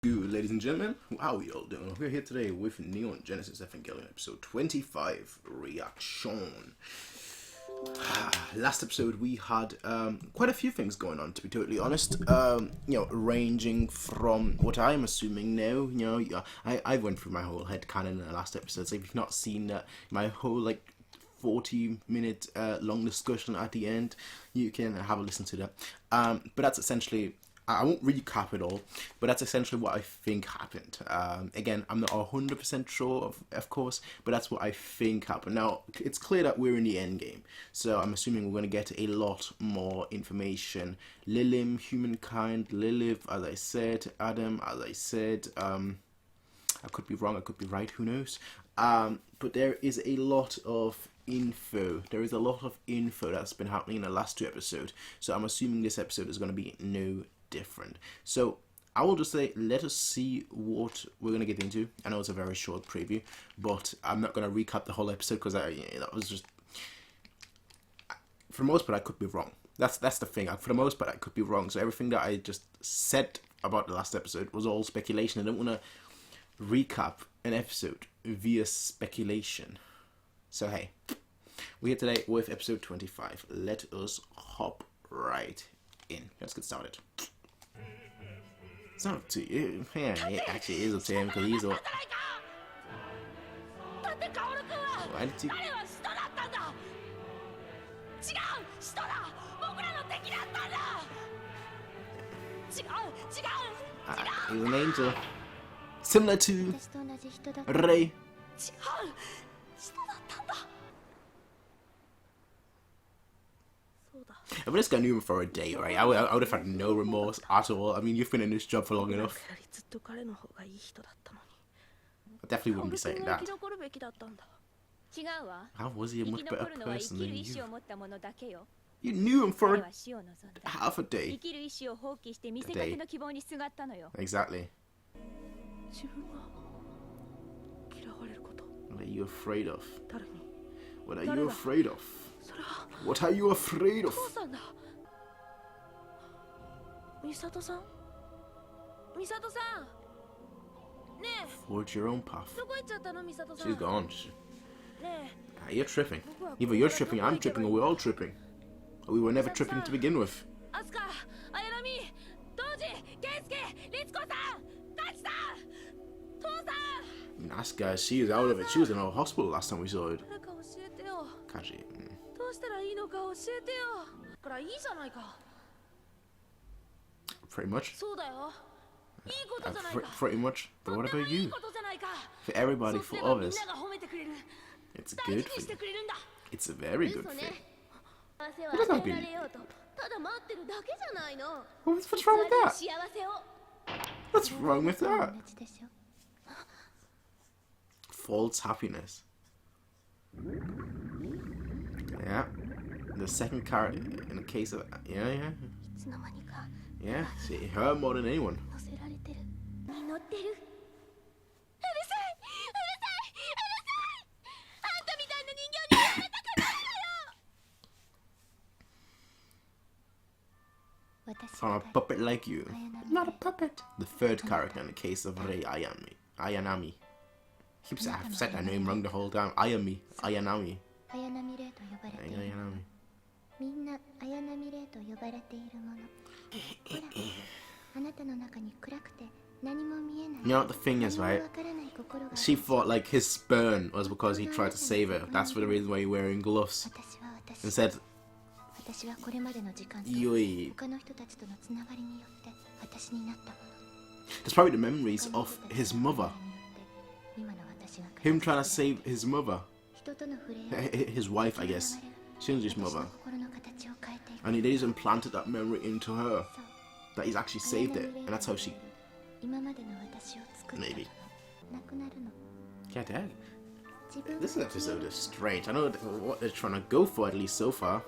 Good, ladies and gentlemen, how are you all doing? We're here today with Neon Genesis Evangelion episode 25 reaction. Last episode we had quite a few things going on, to be totally honest. Ranging from what I'm assuming now. I went through my whole headcanon in the last episode, so if you've not seen that, my whole 40-minute long discussion at the end, you can have a listen to that. But that's essentially, I won't recap it all, but that's essentially what I think happened. Again, I'm not 100% sure, of course, but that's what I think happened. Now, it's clear that we're in the end game, so I'm assuming we're going to get a lot more information. Lilim, humankind, Lilith, as I said, Adam, as I said, I could be wrong, I could be right, who knows. But there is a lot of info. There is a lot of info that's been happening in the last two episodes, so I'm assuming this episode is going to be no different. So I will just say, let us see what we're going to get into. I know it's a very short preview, but I'm not going to recap the whole episode because that was just, for the most part, I could be wrong. That's the thing. For the most part, I could be wrong. So everything that I just said about the last episode was all speculation. I don't want to recap an episode via speculation. So hey, we're here today with episode 25. Let us hop right in. Let's get started. It's not up to you. Yeah, it actually is up to him because he's all... Why did you... He's an angel. Similar to Rei. If this guy knew him for a day, right, I would have had no remorse at all. I mean, you've been in this job for long enough. I definitely wouldn't be saying that. How was he a much better person than you? You knew him for half a day. Exactly. What are you afraid of? What are you afraid of? What are you afraid of? Forge your own path. She's gone. You're tripping. Either you're tripping, I'm tripping, or we're all tripping. Or we were never tripping to begin with. Asuka, she was out of it. She was in our hospital last time we saw it. Kaji. Pretty much. Pretty much. But what about you? For everybody, for others, it's good for you. It's a very good thing. What does that mean? What's wrong with that? What's wrong with that? False happiness. Yeah. The second character in the case of yeah, see her more than anyone. I'm a puppet like you. Not a puppet. The third character in the case of Rei Ayanami. I've said her name wrong the whole time. Ayanami. Ayanami. You know what the thing is, right? She thought his burn was because he tried to save her. That's for the reason why he's wearing gloves. Instead, there's probably the memories of his mother. Him trying to save his mother. His wife, I guess. Shinji's mother. And he just implanted that memory into her. That he's actually saved it. And that's how she... Maybe. Yeah, Dad. This episode is strange. I know what they're trying to go for, at least so far.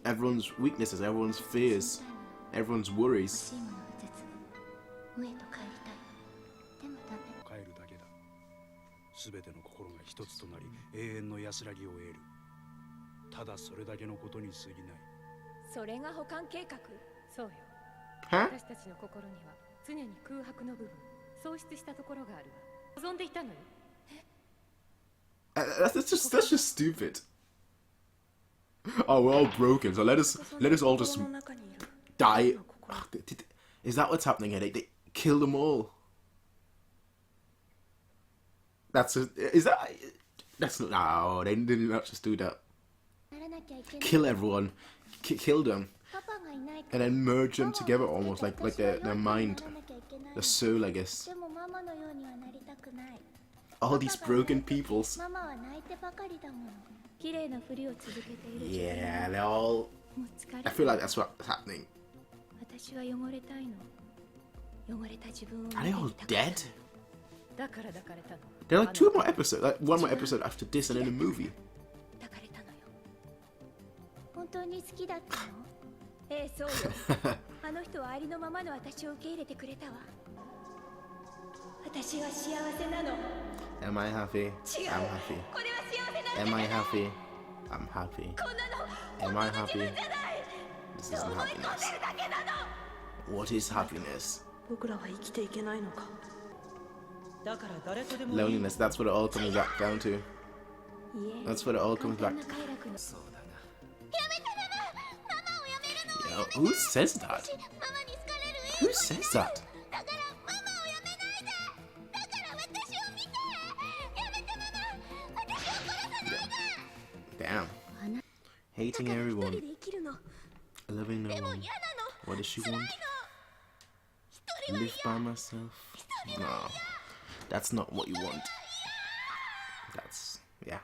Everyone's weaknesses, everyone's fears, everyone's worries. Huh? 常に空白の部分、喪失したところがあるわ。望んでいたのよ。That's just stupid. Oh, we're all broken, so let us all just die. Is that what's happening here? They kill them all. That's no, they did not just do that. Kill everyone, kill them, and then merge them together almost like their mind, their soul, I guess. All these broken peoples. Yeah, they're all. I feel like that's what's happening. Are they all dead? There are like 2 more episodes, like 1 more episode after this and then a movie. Am I happy? I'm happy. Am I happy? I'm happy. Am I happy? This isn't happiness. What is happiness? Loneliness, that's what it all comes back down to. That's what it all comes back. Yo, who says that? Who says that? Damn. Hating everyone. Loving no one. What does she want? Live by myself? No. That's not what you want. That's... yeah.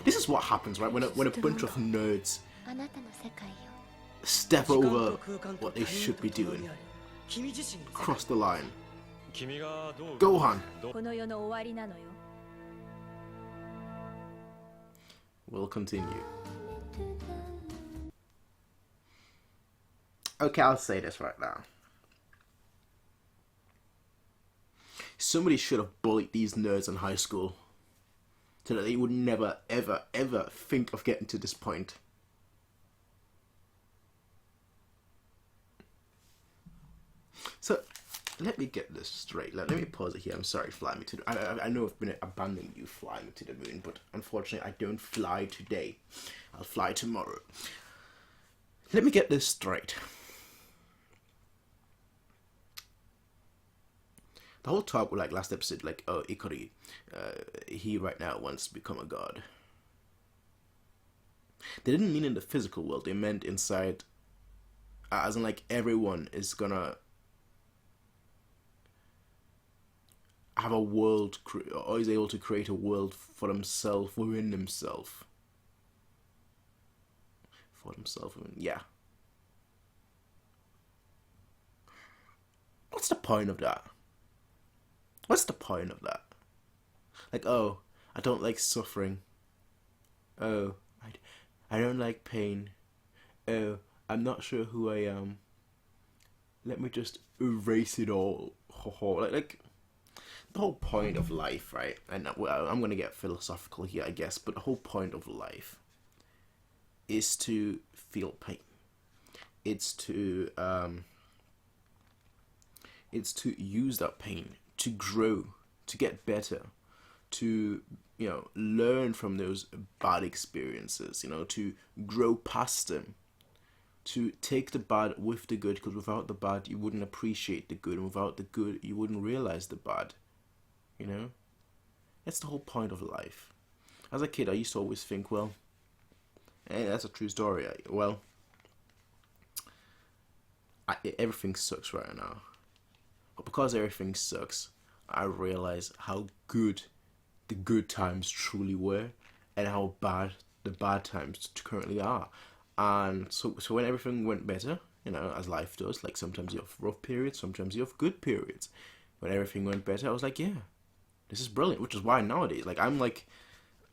This is what happens, right? When a bunch of nerds step over what they should be doing. Cross the line. Gohan! We'll continue. Okay, I'll say this right now. Somebody should have bullied these nerds in high school so that they would never, ever, ever think of getting to this point. So, let me get this straight. Let me pause it here. I'm sorry, fly me to the... I know I've been abandoning you, fly me to the moon, but unfortunately I don't fly today. I'll fly tomorrow. Let me get this straight. The whole talk, like last episode, like, oh, Ikari, he right now wants to become a god. They didn't mean in the physical world, they meant inside, as in like everyone is gonna have a world, or is able to create a world for themselves, within themselves. For themselves, yeah. What's the point of that? What's the point of that? Like, oh, I don't like suffering. Oh, I don't like pain. Oh, I'm not sure who I am. Let me just erase it all. Like the whole point of life, right? And I'm going to get philosophical here, I guess, but the whole point of life is to feel pain. It's to use that pain to grow, to get better, to, you know, learn from those bad experiences, you know, to grow past them, to take the bad with the good, because without the bad you wouldn't appreciate the good, and without the good you wouldn't realize the bad, you know? That's the whole point of life. As a kid I used to always think, well, that's a true story, everything sucks right now. But because everything sucks, I realize how good the good times truly were and how bad the bad times currently are. And so when everything went better, you know, as life does, like sometimes you have rough periods, sometimes you have good periods. When everything went better, I was like, yeah, this is brilliant. Which is why nowadays, like, I'm like,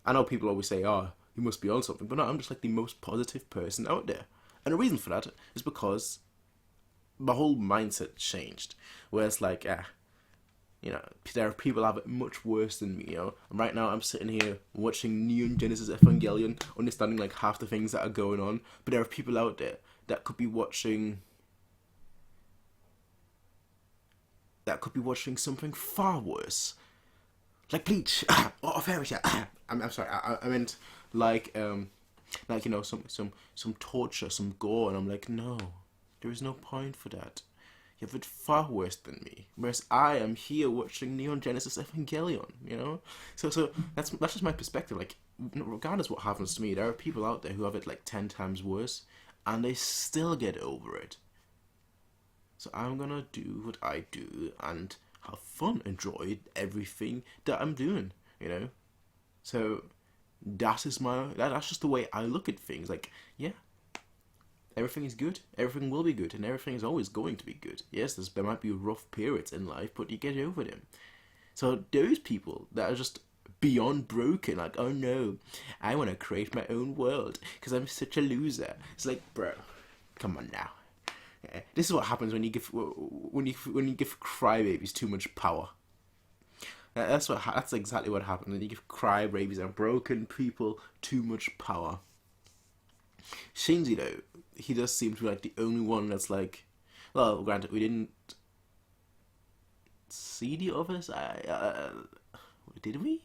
I know people always say, oh, you must be on something, but no, I'm just like the most positive person out there. And the reason for that is because my whole mindset changed. Where it's like, you know, there are people that have it much worse than me, you know. And right now I'm sitting here watching Neon Genesis Evangelion, understanding like half the things that are going on. But there are people out there that could be watching that could be watching something far worse, like Bleach or a fairy tale. I'm sorry, I meant like some torture, some gore, and I'm like, no, there is no point for that. You have it far worse than me. Whereas I am here watching Neon Genesis Evangelion, So that's just my perspective. Like, regardless what happens to me, there are people out there who have it like 10 times worse, and they still get over it. So I'm gonna do what I do and have fun, enjoy everything that I'm doing, So that's just the way I look at things. Like, yeah. Everything is good. Everything will be good, and everything is always going to be good. Yes, there might be rough periods in life, but you get over them. So those people that are just beyond broken, like, oh no, I want to create my own world because I'm such a loser. It's like, bro, come on now. This is what happens when you give crybabies too much power. That's exactly what happens when you give crybabies and broken people too much power. Shinji, though, he does seem to be like the only one that's like, well, granted, we didn't see the others. Did we?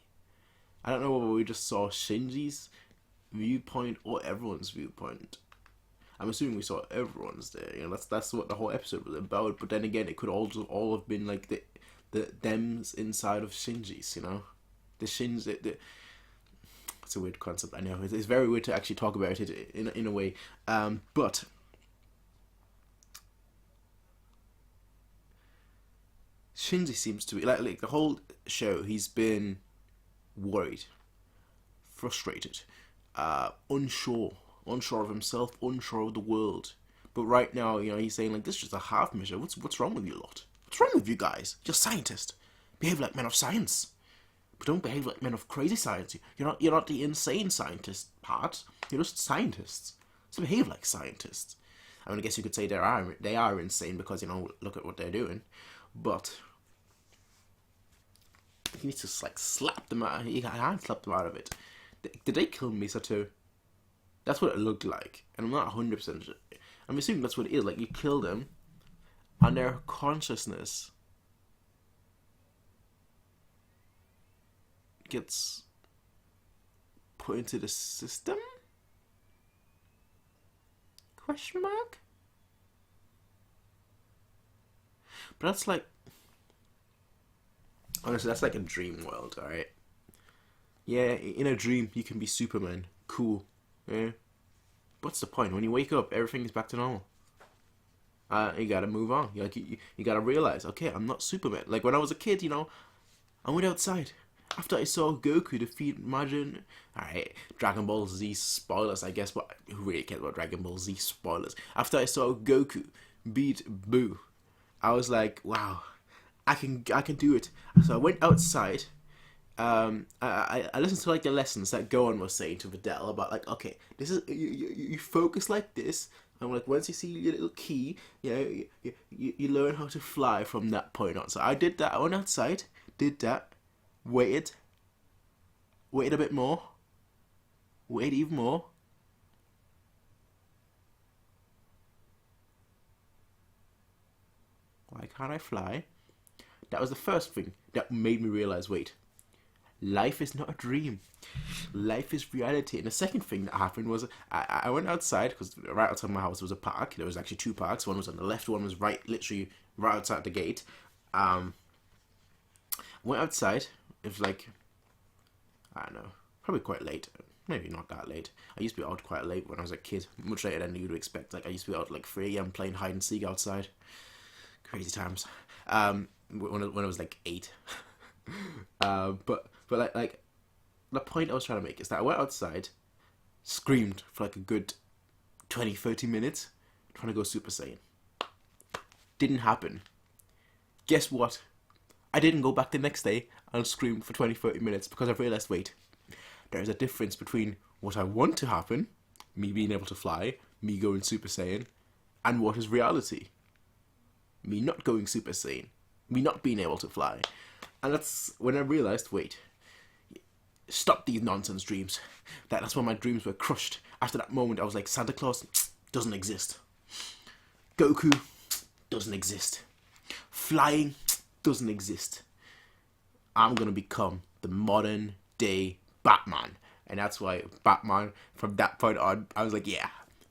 I don't know whether we just saw Shinji's viewpoint or everyone's viewpoint. I'm assuming we saw everyone's there. That's what the whole episode was about. But then again, it could all have been like the them's inside of Shinji's. The Shinji. It's a weird concept, I know. It's very weird to actually talk about it in a way. But Shinji seems to be like the whole show. He's been worried, frustrated, unsure of himself, unsure of the world. But right now, he's saying like, this is just a half measure. What's wrong with you lot? What's wrong with you guys? You're scientists. Behave like men of science. But don't behave like men of crazy science. You're not the insane scientist part. You're just scientists. So behave like scientists. I mean, I guess you could say they are insane because look at what they're doing. But he needs to like slap them out. He can't slap them out of it. Did they kill Misato? That's what it looked like, and I'm not 100% sure. I'm assuming that's what it is. Like, you kill them, and their consciousness gets put into the system? Question mark? But that's like, honestly, that's like a dream world, alright? Yeah, in a dream, you can be Superman. Cool. Yeah. What's the point? When you wake up, everything's back to normal. You gotta move on. You gotta realize, okay, I'm not Superman. Like, when I was a kid, I went outside. After I saw Goku defeat Majin, alright, Dragon Ball Z spoilers, I guess, but who really cares about Dragon Ball Z spoilers? After I saw Goku beat Boo, I was like, wow, I can do it. So I went outside. I listened to like the lessons that Gohan was saying to Videl about like, okay, this is you focus like this, and like once you see your little key, you learn how to fly from that point on. So I did that. I went outside, did that. Waited a bit more, waited even more. Why can't I fly? That was the first thing that made me realize, wait, life is not a dream. Life is reality. And the second thing that happened was I went outside, because right outside my house was a park. There was actually two parks. One was on the left, one was literally right outside the gate. Went outside. It was like, I don't know, probably quite late. Maybe not that late. I used to be out quite late when I was a kid. Much later than you'd expect. Like, I usto be out like 3 a.m. playing hide and seek outside. Crazy times. When I was like 8. But like the point I was trying to make is that I went outside, screamed for like a good 20-30 minutes, trying to go Super Saiyan. Didn't happen. Guess what? I didn't go back the next day and scream for 20-30 minutes because I realised, wait, there's a difference between what I want to happen, me being able to fly, me going Super Saiyan, and what is reality. Me not going Super Saiyan, me not being able to fly. And that's when I realised, wait, stop these nonsense dreams. That's when my dreams were crushed. After that moment, I was like, Santa Claus doesn't exist. Goku doesn't exist. Flying doesn't exist. I'm gonna become the modern day Batman. And that's why Batman, from that point on, I was like, yeah,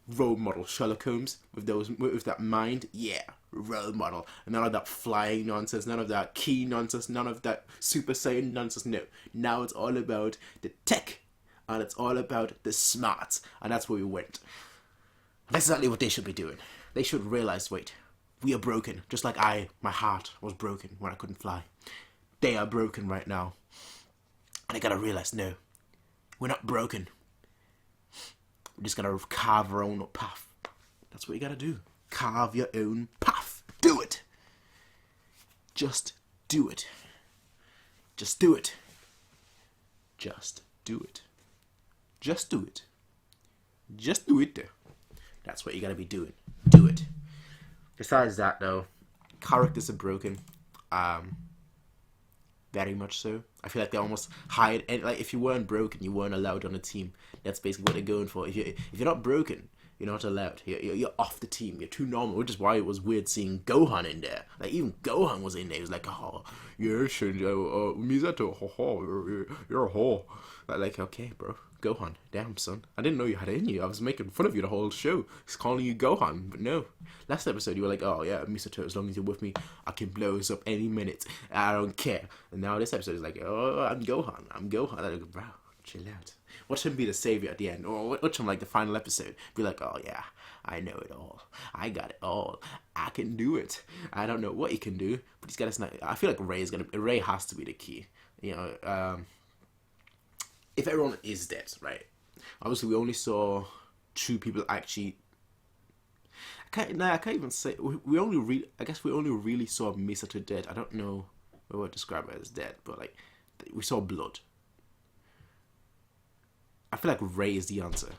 role model. Sherlock Holmes with that mind, yeah, role model. And none of that flying nonsense, none of that key nonsense, none of that Super Saiyan nonsense. No, now it's all about the tech, and it's all about the smarts, and that's where we went. That's exactly what they should be doing. They should realize, wait, we are broken, just like my heart was broken when I couldn't fly. They are broken right now, and they gotta realize, no, we're not broken. We're just gonna carve our own path. That's what you gotta do. Carve your own path. Do it. Just do it. Just do it. Just do it. Just do it. Just do it. That's what you gotta be doing. Do it. Besides that, though, characters are broken. Very much so. I feel like they almost hide, and like if you weren't broken, you weren't allowed on the team. That's basically what they're going for. If you're not broken, you're not allowed. You're off the team. You're too normal, which is why it was weird seeing Gohan in there. Like even Gohan was in there. He was like, oh, yeah, Shinji, Misato, you're a whore. Like, okay, bro, Gohan, damn son, I didn't know you had it in you. I was making fun of you the whole show, just calling you Gohan, but no. Last episode you were like, oh yeah, Misato, as long as you're with me, I can blow this up any minute. I don't care. And now this episode is like, oh, I'm Gohan. Like, bro, chill out. Watch him be the savior at the end, or watch him like the final episode. Be like, oh yeah, I know it all. I got it all. I can do it. I don't know what he can do, but he's got his. I feel like Ray has to be the key. You know, if everyone is dead, right? Obviously, we only saw 2 people actually. I can't even say I guess we only really saw Misato dead. I don't know what I would describe it as dead, but like we saw blood. I feel like Rey is the answer.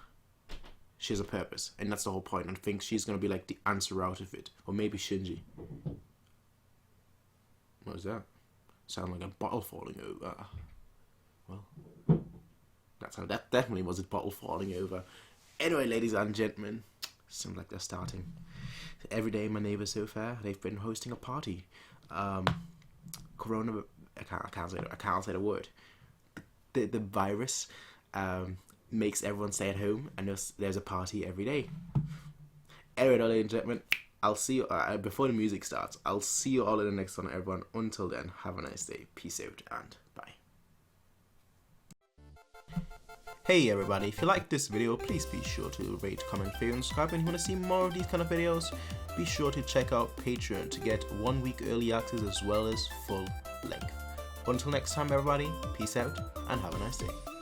She has a purpose, and that's the whole point. I think she's gonna be like the answer out of it, or maybe Shinji. What was that? Sound like a bottle falling over. Well, that definitely was a bottle falling over. Anyway, ladies and gentlemen, seems like they're starting. Every day, my neighbours so far, they've been hosting a party. Corona. I can't say the word. The virus makes everyone stay at home, and there's a party every day. Anyway, ladies and gentlemen, I'll see you before the music starts. I'll see you all in the next one, everyone. Until then, have a nice day. Peace out and bye. Hey everybody, if you liked this video, please be sure to rate, comment, favorite, and subscribe. And if you want to see more of these kind of videos, be sure to check out Patreon to get 1 week early access as well as full length. Until next time everybody, peace out and have a nice day.